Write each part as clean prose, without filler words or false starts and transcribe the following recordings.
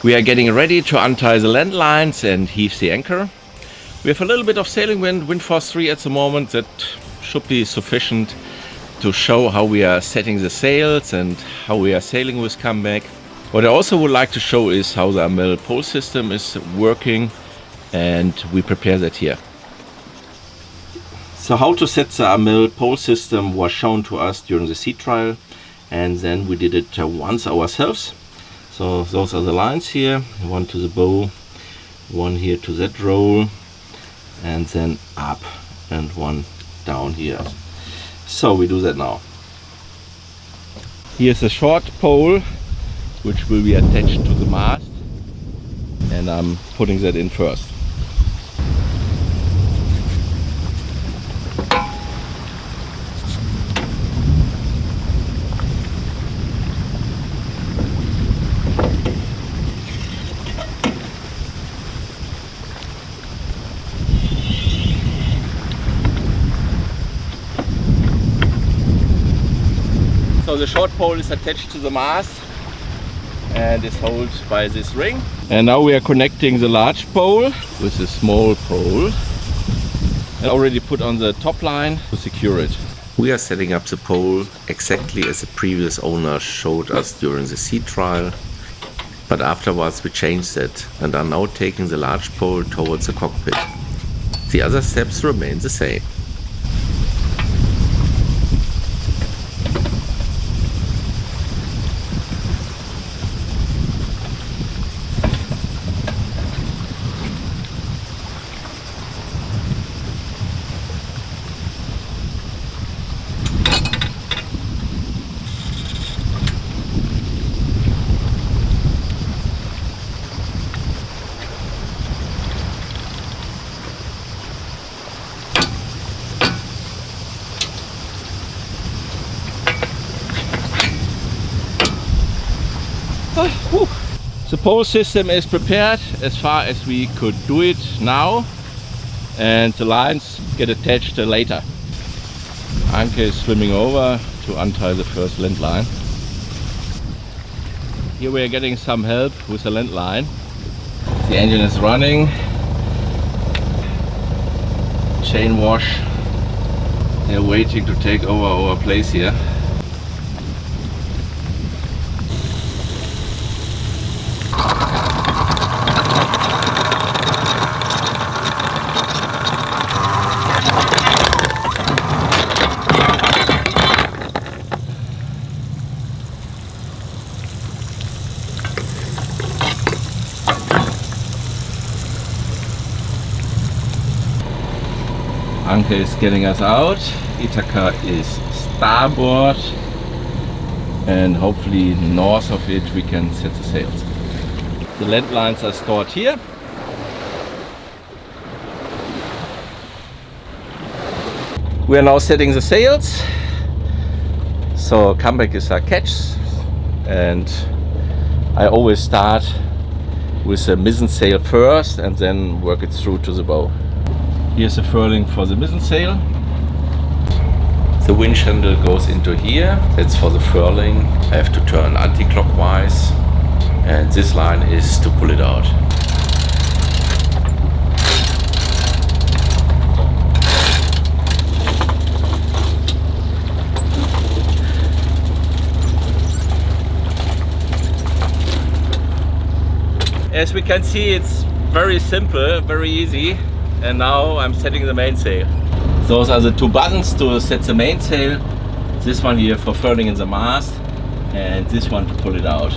We are getting ready to untie the land lines and heave the anchor. We have a little bit of sailing wind, wind force 3 at the moment. That should be sufficient to show how we are setting the sails and how we are sailing with comeback. What I also would like to show is how the Amel pole system is working, and we prepare that here. So how to set the Amel pole system was shown to us during the sea trial, and then we did it once ourselves. So those are the lines here, one to the bow, one here to that roll, and then up and one down here. So we do that now. Here's a short pole which will be attached to the mast, and I'm putting that in first. So the short pole is attached to the mast and is held by this ring. And now we are connecting the large pole with the small pole. I already put on the top line to secure it. We are setting up the pole exactly as the previous owner showed us during the sea trial. But afterwards we changed that and are now taking the large pole towards the cockpit. The other steps remain the same. The pole system is prepared as far as we could do it now, and the lines get attached later. Anke is swimming over to untie the first land line. Here we are getting some help with the land line. The engine is running. Chain wash. They're waiting to take over our place here. Anke is getting us out, Ithaca is starboard, and hopefully north of it we can set the sails. The land lines are stored here. We are now setting the sails. So comeback is our catch, and I always start with the mizzen sail first and then work it through to the bow. Here's the furling for the mizzen sail. The winch handle goes into here. That's for the furling. I have to turn anti-clockwise, and this line is to pull it out. As we can see, it's very simple, very easy. And now I'm setting the mainsail. Those are the two buttons to set the mainsail. This one here for furling in the mast, and this one to pull it out.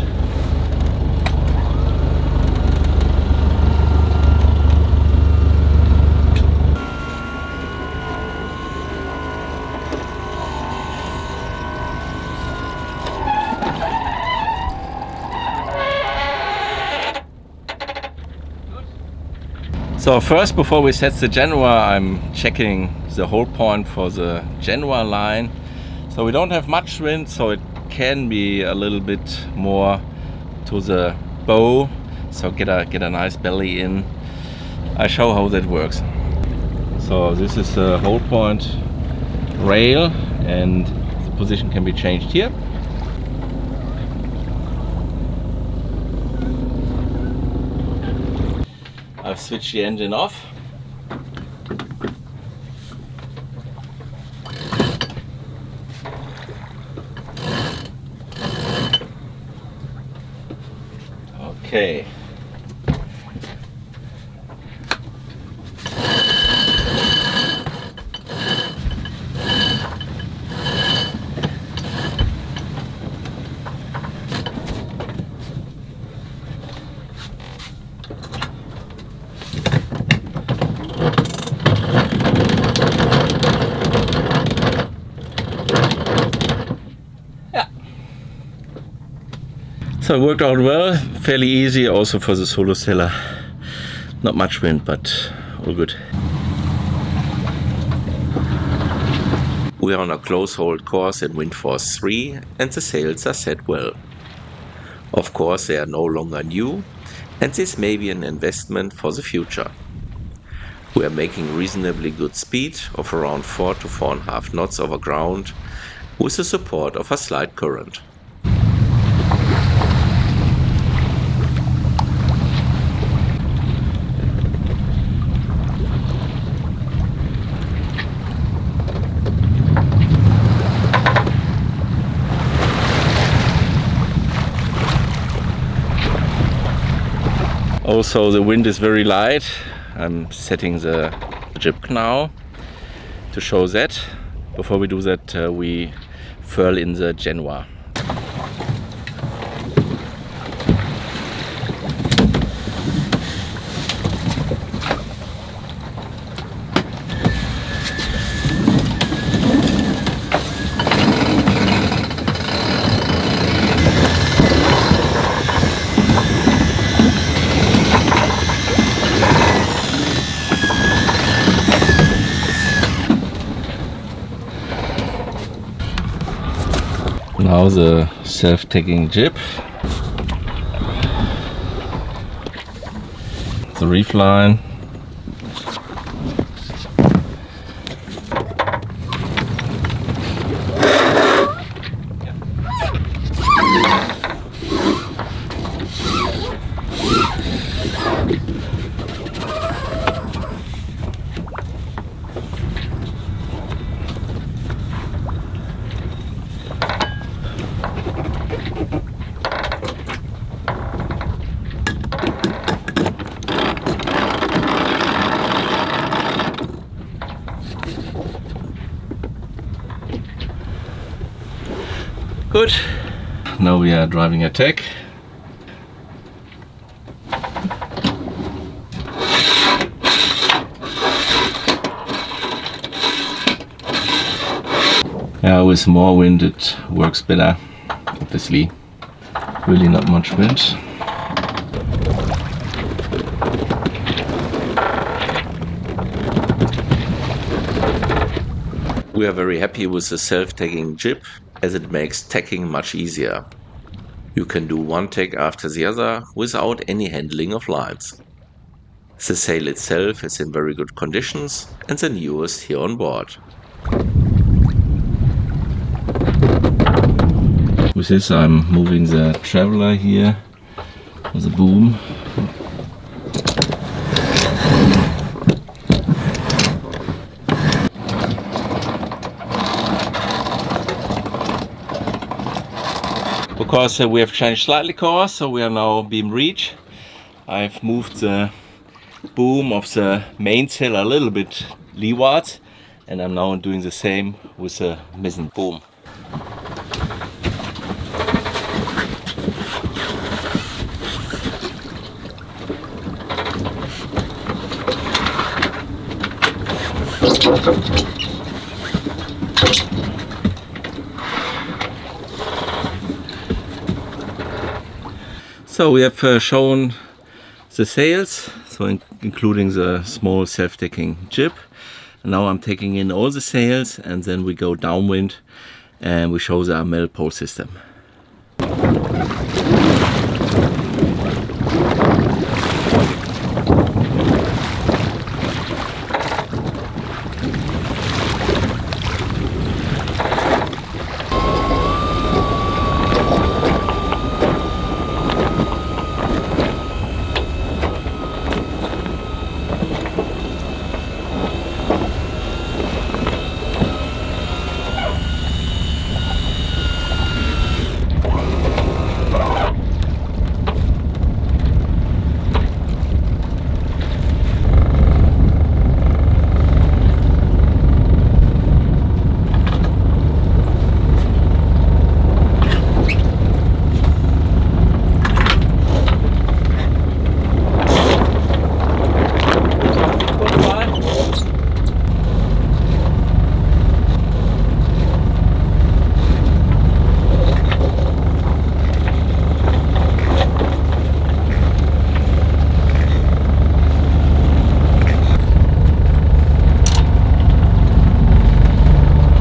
So first, before we set the Genoa, I'm checking the hold point for the Genoa line. So we don't have much wind, so it can be a little bit more to the bow. So get a nice belly in. I show how that works. So this is the hold point rail, and the position can be changed here. I've switched the engine off. Okay. So it worked out well, fairly easy also for the solo sailor. Not much wind, but all good. We are on a close hold course in wind force 3 and the sails are set well. Of course they are no longer new and this may be an investment for the future. We are making reasonably good speed of around 4 to 4.5 knots over ground with the support of a slight current. Also the wind is very light. I'm setting the jib now to show that. Before we do that we furl in the genoa. Now the self-tagging jib, the reef line, good. Now we are driving a tack. Yeah, with more wind it works better, obviously. Really not much wind. We are very happy with the self-tagging jib as it makes tacking much easier. You can do one tack after the other without any handling of lines. The sail itself is in very good conditions and the newest here on board. With this I'm moving the traveler here with the boom. Because we have changed slightly course, so we are now beam reach. I've moved the boom of the mainsail a little bit leeward, and I'm now doing the same with the mizzen boom. So we have shown the sails, so including the small self-tagging jib. And now I'm taking in all the sails and then we go downwind and we show the Amel pole system.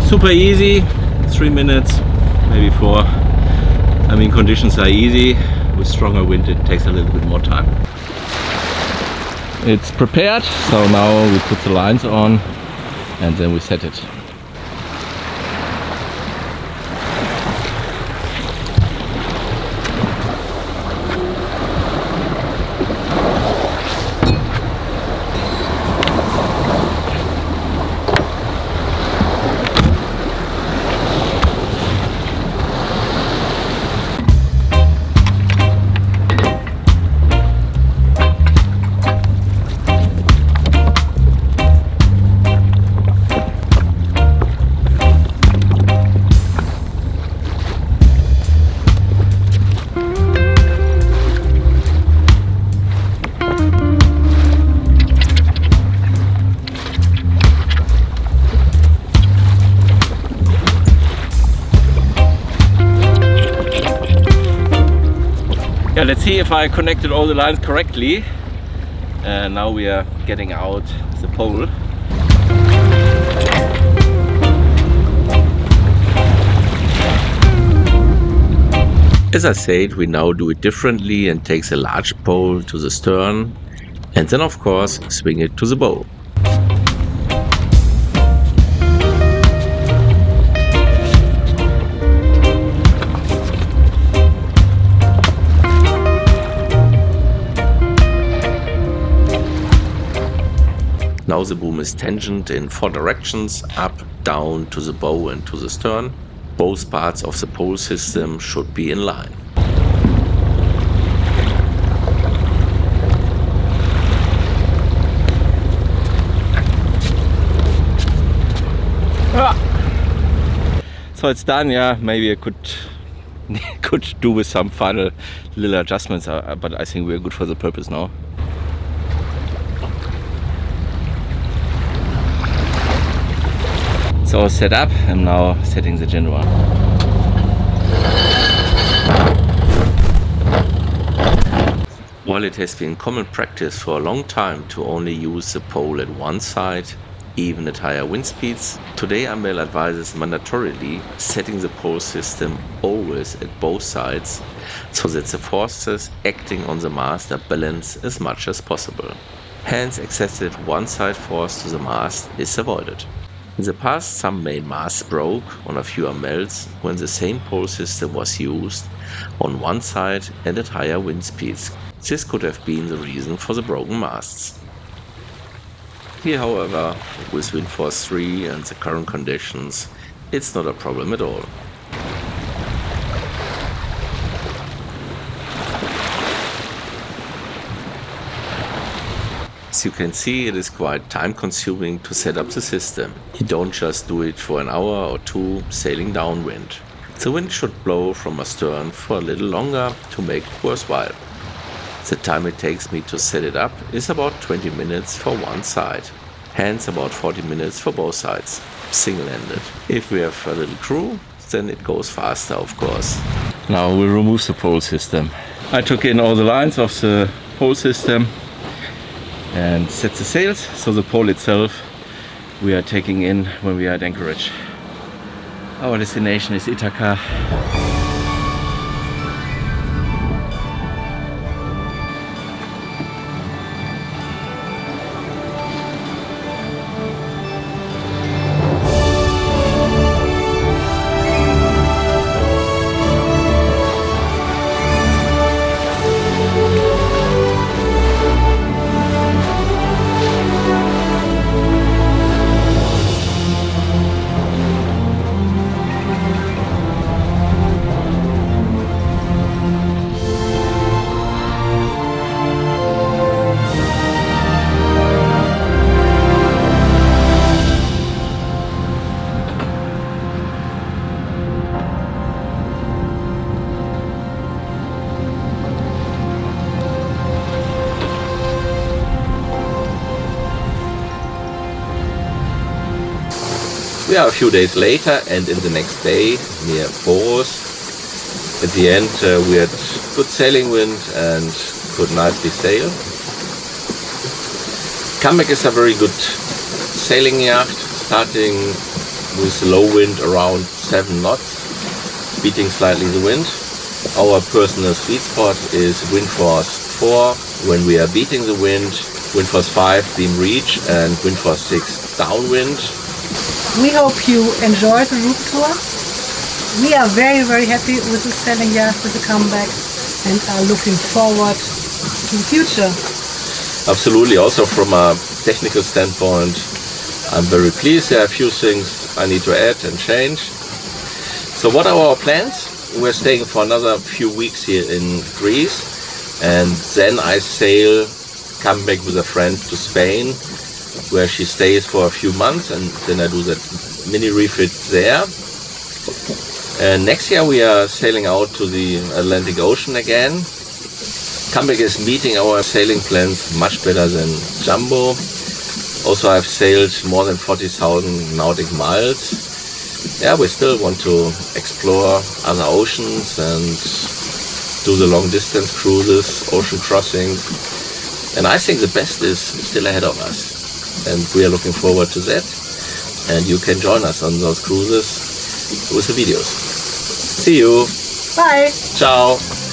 Super easy, 3 minutes, maybe 4. I mean, conditions are easy. With stronger wind it takes a little bit more time. It's prepared, so now we put the lines on and then we set it. Yeah, let's see if I connected all the lines correctly. Now we are getting out the pole. As I said, we now do it differently and takes a large pole to the stern and then of course swing it to the bow. Now the boom is tensioned in 4 directions, up, down, to the bow and to the stern. Both parts of the pole system should be in line. So it's done, yeah. Maybe I could do with some final little adjustments, but I think we're good for the purpose now. So set up, I'm now setting the Jambo. While it has been common practice for a long time to only use the pole at one side, even at higher wind speeds, today Amel advises mandatorily setting the pole system always at both sides so that the forces acting on the mast are balanced as much as possible. Hence excessive one-side force to the mast is avoided. In the past, some main masts broke on a few Amels when the same pole system was used on one side and at higher wind speeds. This could have been the reason for the broken masts. Here, however, with wind force 3 and the current conditions, it's not a problem at all. As you can see, it is quite time consuming to set up the system. You don't just do it for an hour or two sailing downwind. The wind should blow from astern for a little longer to make it worthwhile. The time it takes me to set it up is about 20 minutes for one side, hence about 40 minutes for both sides, single-handed. If we have a little crew, then it goes faster, of course. Now we'll remove the pole system. I took in all the lines of the pole system and set the sails, so the pole itself we are taking in when we are at anchorage. Our destination is Ithaca. We are a few days later and in the next day near Boros. At the end we had good sailing wind and could nicely sail. Cambeck is a very good sailing yacht, starting with low wind around 7 knots, beating slightly the wind. Our personal sweet spot is wind force 4 when we are beating the wind force 5 beam reach, and wind force 6 downwind. We hope you enjoy the room tour. We are very, very happy with the sailing yacht, with the comeback, and are looking forward to the future. Absolutely. Also from a technical standpoint, I'm very pleased. There are a few things I need to add and change. So what are our plans? We're staying for another few weeks here in Greece, and then I sail, come back with a friend to Spain, where she stays for a few months, and then I do that mini refit there. And next year we are sailing out to the Atlantic Ocean again. Comeback is meeting our sailing plans much better than Jambo. Also, I've sailed more than 40,000 nautic miles. Yeah, we still want to explore other oceans and do the long distance cruises, ocean crossings. And I think the best is still ahead of us. And we are looking forward to that. And you can join us on those cruises with the videos. See you. Bye. Ciao.